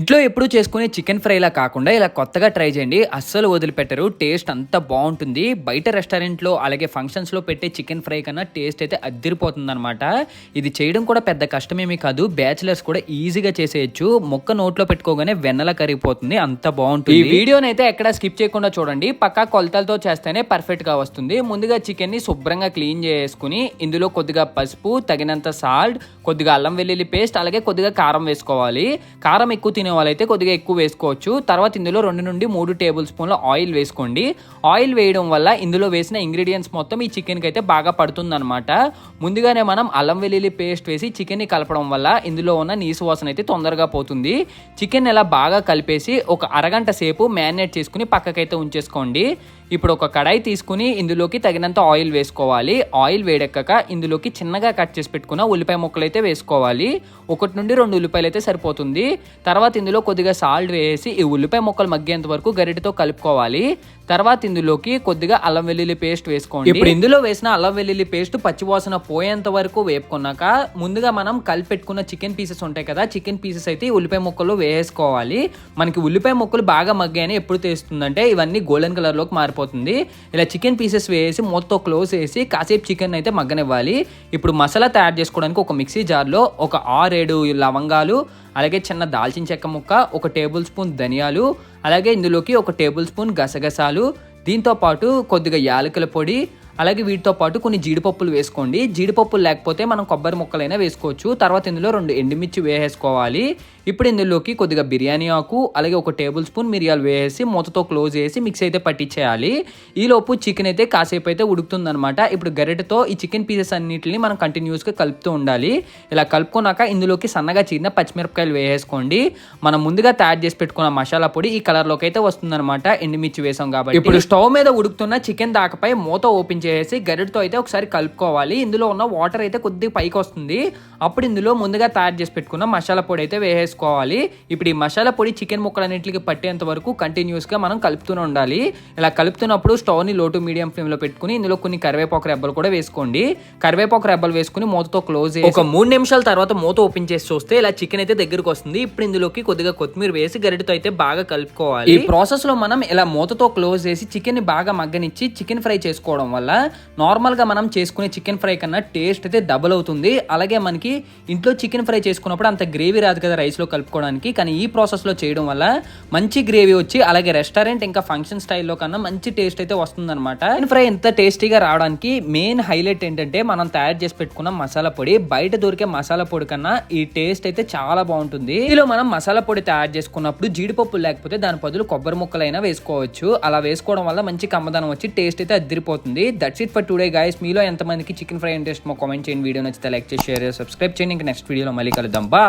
ఇంట్లో ఎప్పుడు చేసుకునే చికెన్ ఫ్రైలా కాకుండా ఇలా కొత్తగా ట్రై చేయండి. అస్సలు వదిలిపెట్టరు. టేస్ట్ అంత బాగుంటుంది. బయట రెస్టారెంట్లో అలాగే ఫంక్షన్స్లో పెట్టే చికెన్ ఫ్రై కన్నా టేస్ట్ అయితే అద్దిరిపోతుందన్నమాట. ఇది చేయడం కూడా పెద్ద కష్టమేమీ కాదు. బ్యాచిలర్స్ కూడా ఈజీగా చేసేయచ్చు. మొక్క నోట్లో పెట్టుకోగానే వెన్నలా కరిగిపోతుంది. అంత బాగుంటుంది. ఈ వీడియోని అయితే ఎక్కడ స్కిప్ చేయకుండా చూడండి. పక్కా కొలతలతో చేస్తేనే పర్ఫెక్ట్ గా వస్తుంది. ముందుగా చికెన్ ని శుభ్రంగా క్లీన్ చేసుకుని ఇందులో కొద్దిగా పసుపు, తగినంత సాల్ట్, కొద్దిగా అల్లం వెల్లుల్లి పేస్ట్, అలాగే కొద్దిగా కారం వేసుకోవాలి. కారం ఎక్కువ తినే వాళ్ళైతే కొద్దిగా ఎక్కువ వేసుకోవచ్చు. తర్వాత ఇందులో 2 నుండి 3 టేబుల్ స్పూన్ల ఆయిల్ వేసుకోండి. ఆయిల్ వేయడం వల్ల ఇందులో వేసిన ఇంగ్రీడియంట్స్ మొత్తం ఈ చికెన్కి అయితే బాగా పడుతుంది అనమాట. ముందుగానే మనం అల్లం వెల్లుల్లి పేస్ట్ వేసి చికెన్ని కలపడం వల్ల ఇందులో ఉన్న నీసు వాసన అయితే తొందరగా పోతుంది. చికెన్ ఇలా బాగా కలిపేసి ఒక అరగంట సేపు మ్యారినేట్ చేసుకుని పక్కకైతే ఉంచేసుకోండి. ఇప్పుడు ఒక కడాయి తీసుకుని ఇందులోకి తగినంత ఆయిల్ వేసుకోవాలి. ఆయిల్ వేడెక్కక ఇందులోకి చిన్నగా కట్ చేసి పెట్టుకున్న ఉల్లిపాయ ముక్కలు అయితే వేసుకోవాలి. 1 నుండి 2 ఉల్లిపాయలు అయితే సరిపోతుంది. తర్వాత ఇందులో కొద్దిగా సాల్ట్ వేసి ఈ ఉల్లిపాయ ముక్కలు మగ్గేంత వరకు గరిటెతో కలుపుకోవాలి. తర్వాత ఇందులోకి కొద్దిగా అల్లం వెల్లుల్లి పేస్ట్ వేసుకోండి. ఇప్పుడు ఇందులో వేసిన అల్లం వెల్లుల్లి పేస్ట్ పచ్చివాసన పోయేంత వరకు వేపుకున్నాక ముందుగా మనం కలిపి పెట్టుకున్న చికెన్ పీసెస్ ఉంటాయి కదా, చికెన్ పీసెస్ అయితే ఉల్లిపాయ ముక్కలు వేసుకోవాలి. మనకి ఉల్లిపాయ ముక్కలు బాగా మగ్గాయని ఎప్పుడు తెలుస్తుందంటే ఇవన్నీ గోల్డెన్ కలర్ లోకి మారిపోతుంది. ఇలా చికెన్ పీసెస్ వేసి మొత్తం క్లోజ్ చేసి కాసేపు చికెన్ అయితే మగ్గనివ్వాలి. ఇప్పుడు మసాలా తయారు చేసుకోవడానికి ఒక మిక్సీ జార్లో ఒక 6-7 లవంగాలు, అలాగే చిన్న దాల్చిన చెక్క ముక్క, 1 టేబుల్ స్పూన్ ధనియాలు, అలాగే ఇందులోకి 1 టేబుల్ స్పూన్ గసగసాలు, దీంతో పాటు కొద్దిగా యాలకుల పొడి, అలాగే వీటితో పాటు కొన్ని జీడిపప్పులు వేసుకోండి. జీడిపప్పులు లేకపోతే మనం కొబ్బరి ముక్కలైనా వేసుకోవచ్చు. తర్వాత ఇందులో 2 ఎండుమిర్చి వేసుకోవాలి. ఇప్పుడు ఇందులోకి కొద్దిగా బిర్యానీ ఆకు, అలాగే 1 టేబుల్ స్పూన్ మిరియాలు వేసి మూతతో క్లోజ్ చేసి మిక్స్ అయితే పట్టించేయాలి. ఈలోపు చికెన్ అయితే కాసేపు అయితే ఉడుకుతుందనమాట. ఇప్పుడు గరిటెతో ఈ చికెన్ పీసెస్ అన్నిటిని మనం కంటిన్యూస్గా కలుపుతూ ఉండాలి. ఇలా కలుపుకున్నాక ఇందులోకి సన్నగా చీరిన పచ్చిమిరపకాయలు వేసుకోండి. మనం ముందుగా తయారు చేసి పెట్టుకున్న మసాలా పొడి ఈ కలర్లోకి అయితే వస్తుందన్నమాట, ఎండుమిర్చి వేసాం కాబట్టి. ఇప్పుడు స్టవ్ మీద ఉడుకుతున్న చికెన్ దాకపై మూత ఓపెన్ చేసి గరిటెతో అయితే ఒకసారి కలుపుకోవాలి. ఇందులో ఉన్న వాటర్ అయితే కొద్దిగా పైకి వస్తుంది. అప్పుడు ఇందులో ముందుగా తయారు చేసి పెట్టుకున్న మసాలా పొడి అయితే వేసుకోవాలి. ఇప్పుడు ఈ మసాలా పొడి చికెన్ ముక్కలన్నింటికి పట్టేంత వరకు కంటిన్యూస్గా మనం కలుపుతూనే ఉండాలి. ఇలా కలుపుతున్నప్పుడు స్టవ్ని లో టు మీడియం ఫ్లేమ్లో పెట్టుకుని ఇందులో కొన్ని కరివేపాకు రెబ్బలు కూడా వేసుకోండి. కరివేపాకు రెబ్బలు వేసుకుని మూతతో క్లోజ్ చేసి ఒక 3 నిమిషాల తర్వాత మూత ఓపెన్ చేసి చూస్తే ఇలా చికెన్ అయితే దగ్గరకు వస్తుంది. ఇప్పుడు ఇందులోకి కొద్దిగా కొత్తిమీర వేసి గరిటెతో అయితే బాగా కలుపుకోవాలి. ఈ ప్రాసెస్ లో మనం ఇలా మూతతో క్లోజ్ చేసి చికెన్ ని బాగా మగ్గనిచ్చి చికెన్ ఫ్రై చేసుకోవడం వల్ల నార్మల్ గా మనం చేసుకునే చికెన్ ఫ్రై కన్నా టేస్ట్ అయితే డబుల్ అవుతుంది. అలాగే మనకి ఇంట్లో చికెన్ ఫ్రై చేసుకున్నప్పుడు అంత గ్రేవీ రాదు కదా రైస్ లో కలుపుకోవడానికి, కానీ ఈ ప్రాసెస్ లో చేయడం వల్ల మంచి గ్రేవీ వచ్చి అలాగే రెస్టారెంట్ ఇంకా ఫంక్షన్ స్టైల్లో కన్నా మంచి టేస్ట్ అయితే వస్తుంది అనమాట. చికెన్ ఫ్రై ఎంత టేస్టీగా రావడానికి మెయిన్ హైలైట్ ఏంటంటే మనం తయారు చేసి పెట్టుకున్న మసాలా పొడి. బయట దొరికే మసాలా పొడి కన్నా ఈ టేస్ట్ అయితే చాలా బాగుంటుంది. ఇందులో మనం మసాలా పొడి తయారు చేసుకున్నప్పుడు జీడిపప్పు లేకపోతే దాని బదులు కొబ్బరి ముక్కలైనా వేసుకోవచ్చు. అలా వేసుకోవడం వల్ల మంచి కమ్మదనం వచ్చి టేస్ట్ అయితే అదిరిపోతుంది. That's it for today guys. మీలో ఎంతమందికి చికెన్ ఫ్రై ఇంట్రెస్ట్ కామెంట్ చేయండి. వీడియో నచ్చితే లైక్ చేసి షేర్ చేసి సబ్స్క్రైబ్ చేయండి. ఇంకా నెక్స్ట్ వీడియోలో మళ్ళీ కలుద్దాం. బై.